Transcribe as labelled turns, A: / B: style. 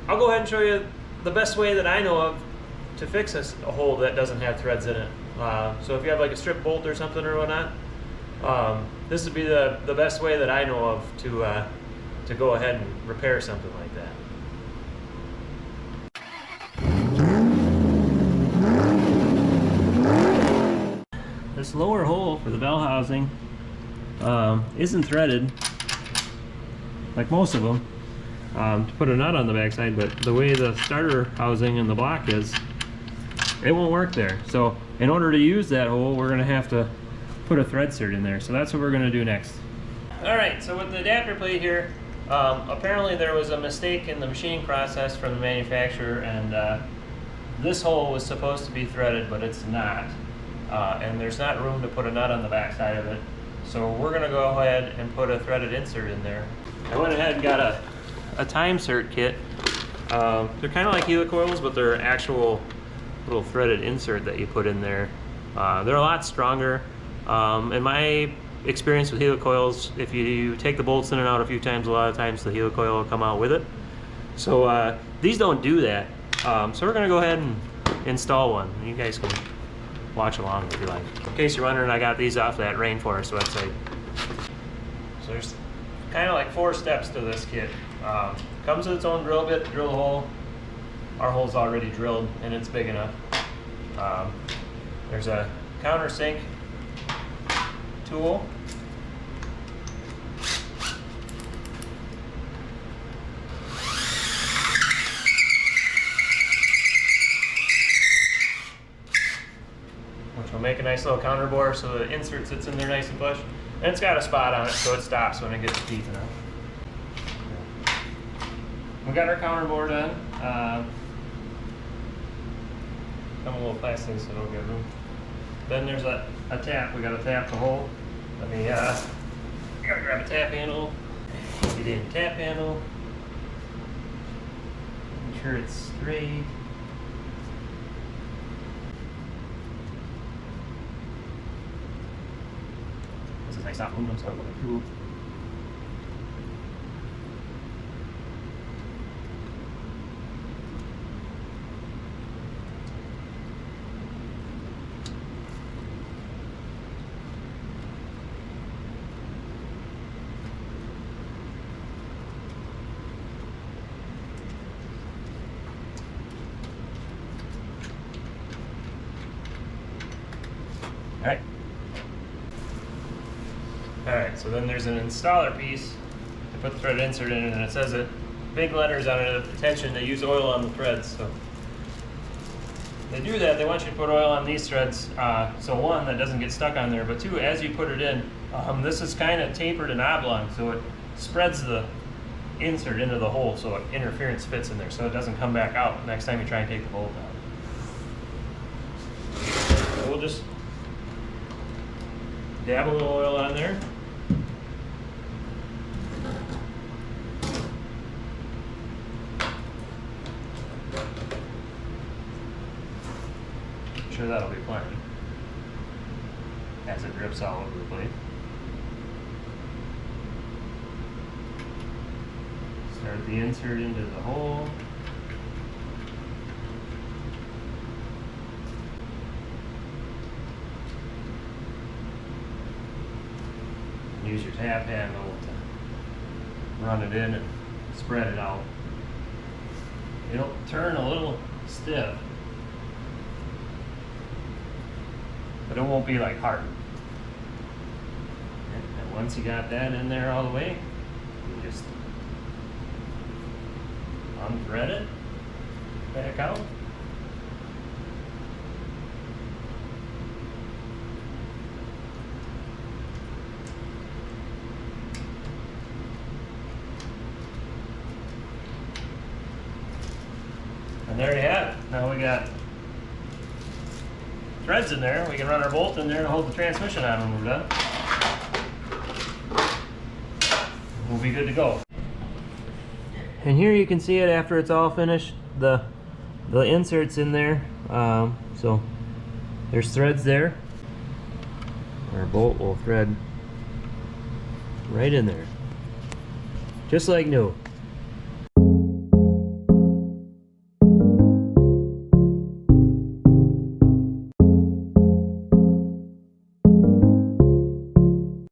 A: I'll go ahead and show you the best way that I know of to fix a hole that doesn't have threads in it. So if you have like a strip bolt or something or whatnot, this would be the best way that I know of to go ahead and repair something like that. This lower hole for the bell housing isn't threaded like most of them to put a nut on the backside, but the way the starter housing and the block is, it won't work there. So in order to use that hole, we're going to have to put a thread cert in there. So that's what we're going to do next. Alright, so with the adapter plate here, apparently there was a mistake in the machining process from the manufacturer, and this hole was supposed to be threaded, but it's not. And there's not room to put a nut on the back side of it. So we're going to go ahead and put a threaded insert in there. I went ahead and got a Time-Sert kit. They're kind of like Heli-coils, but they're actual little threaded insert that you put in there. They're a lot stronger. In my experience with Heli-coils, if you take the bolts in and out a few times, a lot of times the Heli-coil will come out with it. So these don't do that. So we're going to go ahead and install one. You guys can watch along if you like. In case you're wondering, I got these off that Rainforest website. So there's kind of like 4 steps to this kit. Comes with its own drill bit, drill the hole. Our hole's already drilled and it's big enough. There's a countersink tool. Which will make a nice little counter bore so the insert sits in there nice and flush. And it's got a spot on it so it stops when it gets deep enough. We got our counter bore done. Come a little plastic so it'll get room. Then there's a tap. We gotta tap the hole. Let me I gotta grab a tap handle. Get in tap handle. Make sure it's straight. This is nice soft aluminum, so it'll go through. Alright, so then there's an installer piece to put the thread insert in, and it says it, big letters on it, attention, they use oil on the threads. So they do that, they want you to put oil on these threads, so one, that doesn't get stuck on there, but two, as you put it in, this is kind of tapered and oblong, so it spreads the insert into the hole so interference fits in there, so it doesn't come back out next time you try and take the bolt out. So we'll just dab a little oil on there. Sure that'll be plenty as it drips all over the plate. Start the insert into the hole. Use your tap handle to run it in and spread it out. It'll turn a little stiff, but it won't be like hard. And once you got that in there all the way, you just unthread it back out. And there you have it. Now we got threads in there. We can run our bolt in there to hold the transmission on when we're done. We'll be good to go. And here you can see it after it's all finished. The insert's in there. So there's threads there. Our bolt will thread right in there, just like new.